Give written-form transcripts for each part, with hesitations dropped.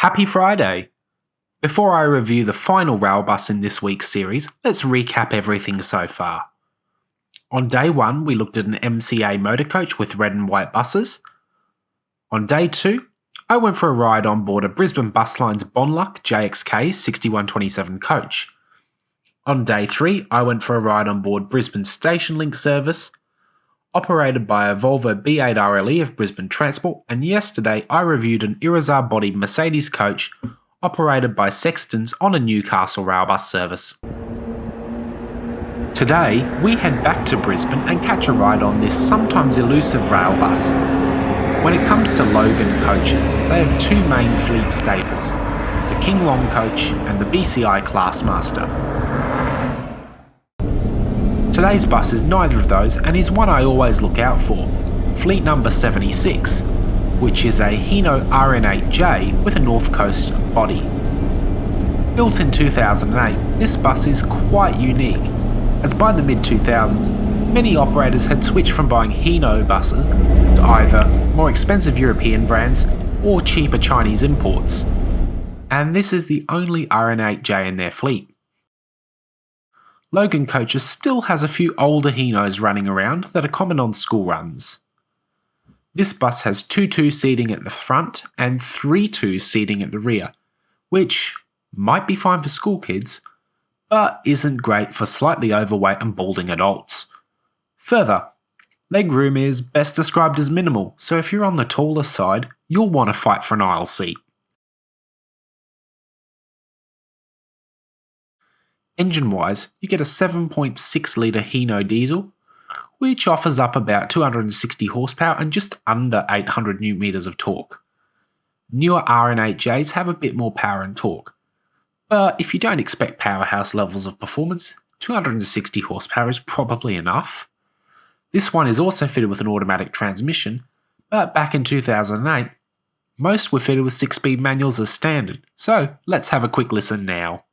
Happy Friday! Before I review the final Railbus in this week's series, let's recap everything so far. On day 1, we looked at an MCA motor coach with red and white buses. On day 2, I went for a ride on board a Brisbane Bus Line's Bonluck JXK 6127 coach. On day 3, I went for a ride on board Brisbane Station Link service, operated by a Volvo B8 RLE of Brisbane Transport, and yesterday I reviewed an Irizar-bodied Mercedes coach operated by Sextons on a Newcastle Railbus service. Today, we head back to Brisbane and catch a ride on this sometimes elusive Railbus. When it comes to Logan Coaches, they have two main fleet staples, the King Long coach and the BCI Classmaster. Today's bus is neither of those and is one I always look out for, fleet number 76, which is a Hino RN8J with a North Coast body. Built in 2008, this bus is quite unique, as by the mid-2000s, many operators had switched from buying Hino buses to either more expensive European brands or cheaper Chinese imports. And this is the only RN8J in their fleet. Logan Coaches still has a few older Hinos running around that are common on school runs. This bus has 2-2 seating at the front and 3-2 seating at the rear, which might be fine for school kids, but isn't great for slightly overweight and balding adults. Further, legroom is best described as minimal, so if you're on the taller side, you'll want to fight for an aisle seat. Engine-wise, you get a 7.6 litre Hino diesel, which offers up about 260 horsepower and just under 800 Nm of torque. Newer RN8Js have a bit more power and torque, but if you don't expect powerhouse levels of performance, 260 horsepower is probably enough. This one is also fitted with an automatic transmission, but back in 2008, most were fitted with 6-speed manuals as standard, so let's have a quick listen now.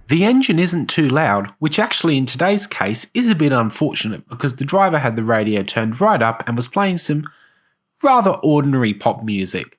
The engine isn't too loud, which actually in today's case is a bit unfortunate because the driver had the radio turned right up and was playing some rather ordinary pop music.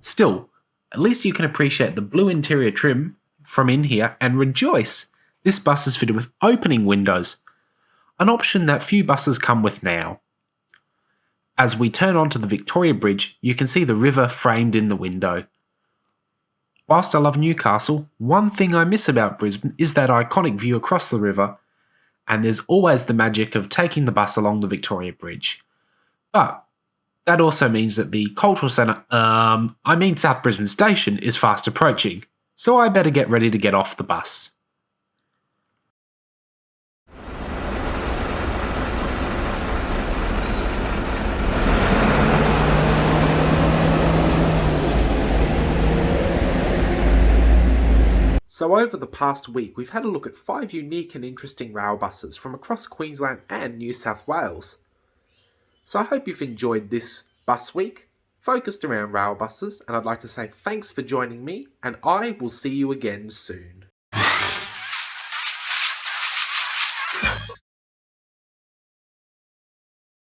Still, at least you can appreciate the blue interior trim from in here and rejoice! This bus is fitted with opening windows, an option that few buses come with now. As we turn onto the Victoria Bridge, you can see the river framed in the window. Whilst I love Newcastle, one thing I miss about Brisbane is that iconic view across the river, and there's always the magic of taking the bus along the Victoria Bridge. But that also means that the cultural centre, South Brisbane Station, is fast approaching, so I better get ready to get off the bus. So over the past week, we've had a look at 5 unique and interesting rail buses from across Queensland and New South Wales. So I hope you've enjoyed this bus week, focused around rail buses, and I'd like to say thanks for joining me, and I will see you again soon.